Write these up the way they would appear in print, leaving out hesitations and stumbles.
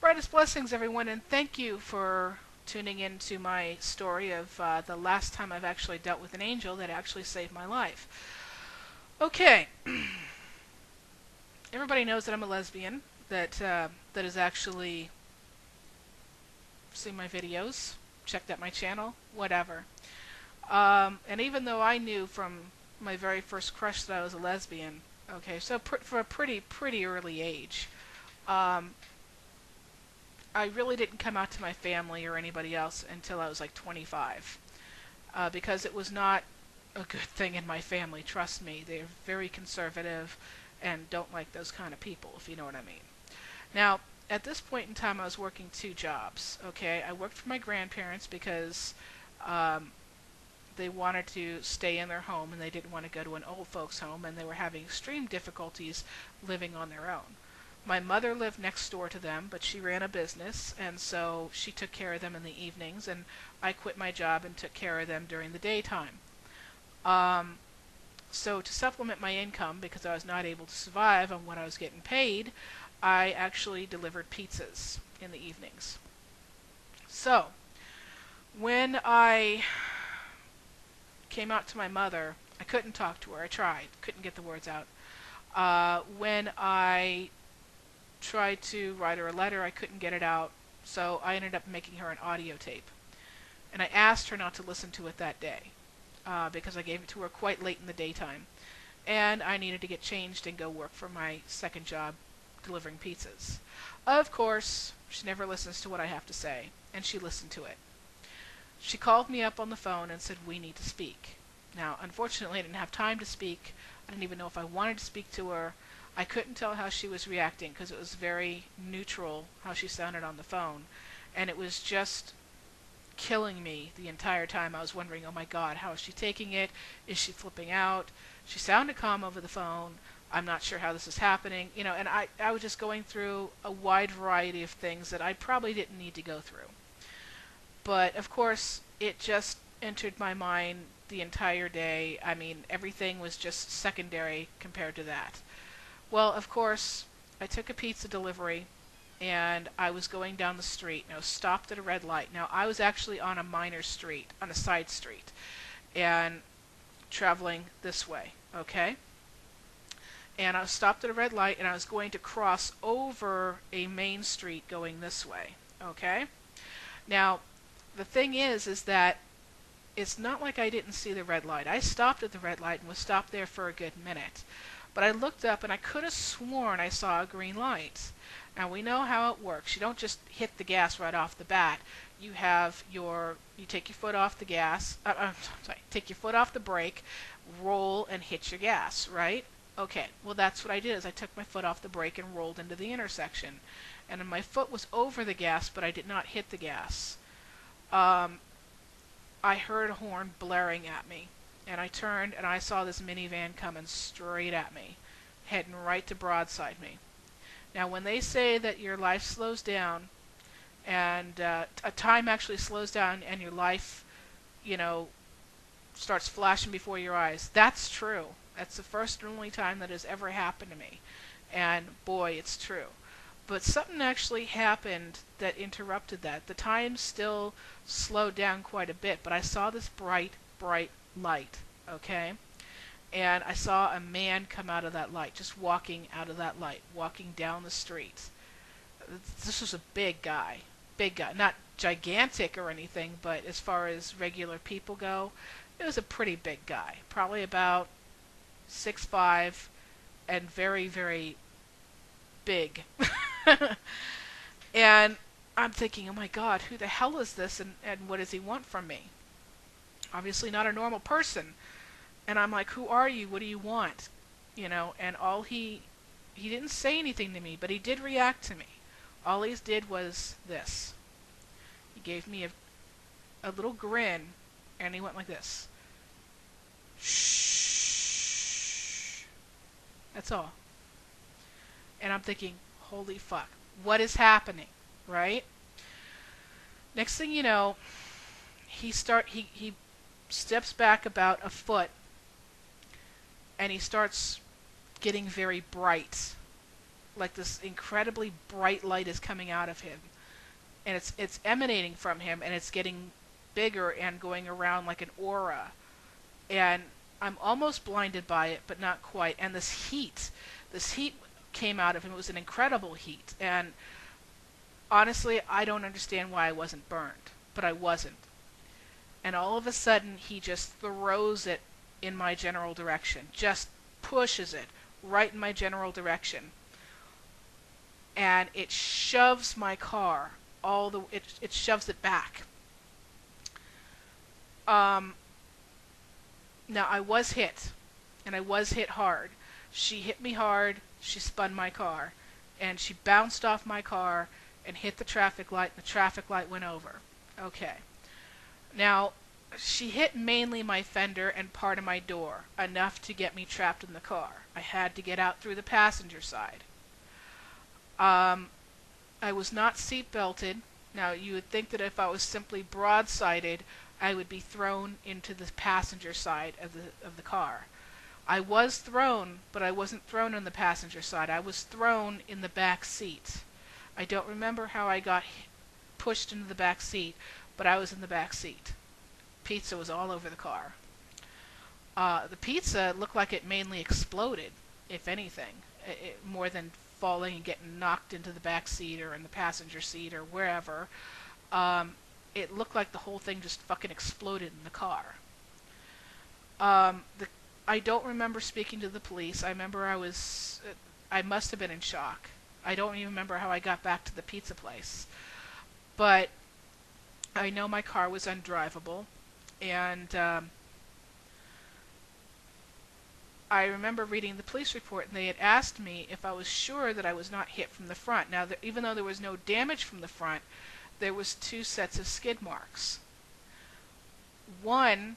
brightest blessings, everyone, and thank you for tuning in to my story of the last time I've actually dealt with an angel that actually saved my life. Okay, everybody knows that I'm a lesbian, that has actually seen my videos, checked out my channel, whatever. And even though I knew from my very first crush that I was a lesbian, okay, so for a pretty early age, um, I really didn't come out to my family or anybody else until I was like 25, because it was not a good thing in my family. Trust me, they're very conservative and don't like those kind of people, if you know what I mean. Now, at this point in time, I was working two jobs. Okay, I worked for my grandparents because they wanted to stay in their home and they didn't want to go to an old folks home, and they were having extreme difficulties living on their own. My mother lived next door to them, but she ran a business, and so she took care of them in the evenings, and I quit my job and took care of them during the daytime. So to supplement my income, because I was not able to survive on what I was getting paid, I actually delivered pizzas in the evenings. So when I came out to my mother, I couldn't talk to her. I tried, couldn't get the words out. When I tried to write her a letter, I couldn't get it out, so I ended up making her an audio tape. And I asked her not to listen to it that day, because I gave it to her quite late in the daytime. And I needed to get changed and go work for my second job delivering pizzas. Of course, she never listens to what I have to say, and she listened to it. She called me up on the phone and said, "We need to speak." Now, unfortunately, I didn't have time to speak. I didn't even know if I wanted to speak to her. I couldn't tell how she was reacting because it was very neutral how she sounded on the phone. And it was just killing me the entire time. I was wondering, oh my God, how is she taking it? Is she flipping out? She sounded calm over the phone. I'm not sure how this is happening. And I was just going through a wide variety of things that I probably didn't need to go through. But, of course, it just entered my mind the entire day. I mean, everything was just secondary compared to that. Well, of course, I took a pizza delivery, and I was going down the street. And I was stopped at a red light. Now, I was actually on a minor street, on a side street, and traveling this way, okay? And I was stopped at a red light, and I was going to cross over a main street going this way, okay? Now, the thing is that it's not like I didn't see the red light. I stopped at the red light and was stopped there for a good minute. But I looked up and I could have sworn I saw a green light. Now, we know how it works. You don't just hit the gas right off the bat. You take your foot off the gas, take your foot off the brake, roll and hit your gas, right? Okay, well that's what I did, is I took my foot off the brake and rolled into the intersection. And my foot was over the gas, but I did not hit the gas. I heard a horn blaring at me, and I turned and I saw this minivan coming straight at me, heading right to broadside me. Now, when they say that your life slows down, and a time actually slows down, and your life, starts flashing before your eyes, that's true. That's the first and only time that has ever happened to me, and boy, it's true. But something actually happened that interrupted that. The time still slowed down quite a bit, but I saw this bright light, okay? And I saw a man come out of that light, just walking out of that light, walking down the street. This was a big guy, not gigantic or anything, but as far as regular people go, it was a pretty big guy, probably about 6'5", and very big. And I'm thinking, oh my God, who the hell is this, and what does he want from me? Obviously not a normal person. And I'm like, who are you? What do you want? And all he didn't say anything to me, but he did react to me. All he did was this. He gave me a little grin, and he went like this. Shh. That's all. And I'm thinking, holy fuck, what is happening, right? Next thing you know, he steps back about a foot, and he starts getting very bright, like this incredibly bright light is coming out of him, and it's emanating from him, and it's getting bigger and going around like an aura, and I'm almost blinded by it, but not quite. And this heat came out of him. It was an incredible heat, and honestly, I don't understand why I wasn't burned, but I wasn't. And all of a sudden, he just throws it in my general direction, just pushes it right in my general direction, and it shoves my car it shoves it back. Now I was hit, and I was hit hard. She hit me hard, she spun my car, and she bounced off my car and hit the traffic light, and the traffic light went over. Okay. Now, she hit mainly my fender and part of my door, enough to get me trapped in the car. I had to get out through the passenger side. I was not seat belted. Now, you would think that if I was simply broadsided, I would be thrown into the passenger side of the car. I was thrown, but I wasn't thrown on the passenger side. I was thrown in the back seat. I don't remember how I got pushed into the back seat, but I was in the back seat. Pizza was all over the car. The pizza looked like it mainly exploded, if anything, more than falling and getting knocked into the back seat or in the passenger seat or wherever. It looked like the whole thing just fucking exploded in the car. I don't remember speaking to the police. I remember I must have been in shock. I don't even remember how I got back to the pizza place. But I know my car was undrivable, and I remember reading the police report, and they had asked me if I was sure that I was not hit from the front. Now, even though there was no damage from the front, there was 2 sets of skid marks. One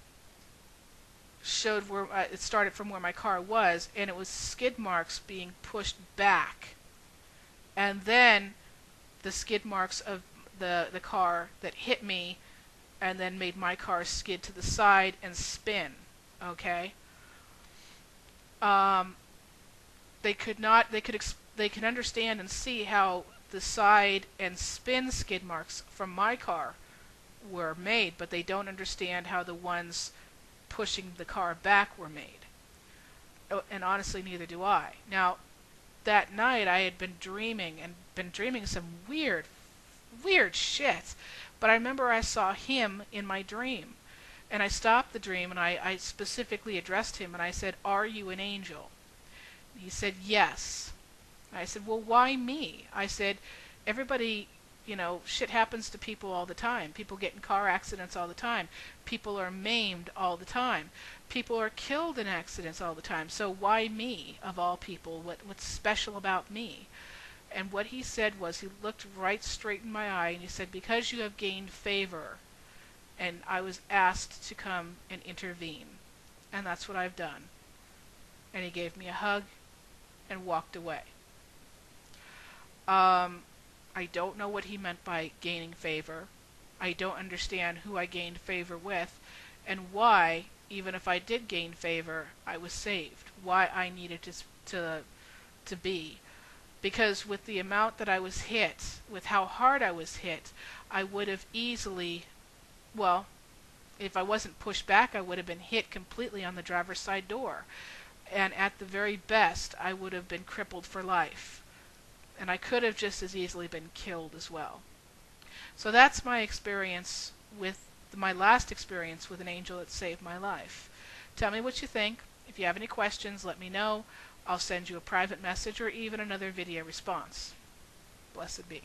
showed where it started from where my car was, and it was skid marks being pushed back, and then the skid marks of the car that hit me and then made my car skid to the side and spin. Okay. They could understand and see how the side and spin skid marks from my car were made, but they don't understand how the ones pushing the car back were made. And honestly, neither do I. Now, that night I had been dreaming some weird shit, but I remember I saw him in my dream, and I stopped the dream, and I specifically addressed him, and I said, "Are you an angel?" And he said, "Yes." I said, "Well, why me?" I said, "Everybody, shit happens to people all the time. People get in car accidents all the time. People are maimed all the time. People are killed in accidents all the time. So why me, of all people? What's special about me?" And what he said was, he looked right straight in my eye, and he said, "Because you have gained favor, and I was asked to come and intervene. And that's what I've done." And he gave me a hug and walked away. I don't know what he meant by gaining favor. I don't understand who I gained favor with, and why, even if I did gain favor, I was saved. Why I needed to be. Because with the amount that I was hit, with how hard I was hit, I would have easily, well, if I wasn't pushed back, I would have been hit completely on the driver's side door. And at the very best, I would have been crippled for life. And I could have just as easily been killed as well. So that's my experience my last experience with an angel that saved my life. Tell me what you think. If you have any questions, let me know. I'll send you a private message or even another video response. Blessed be.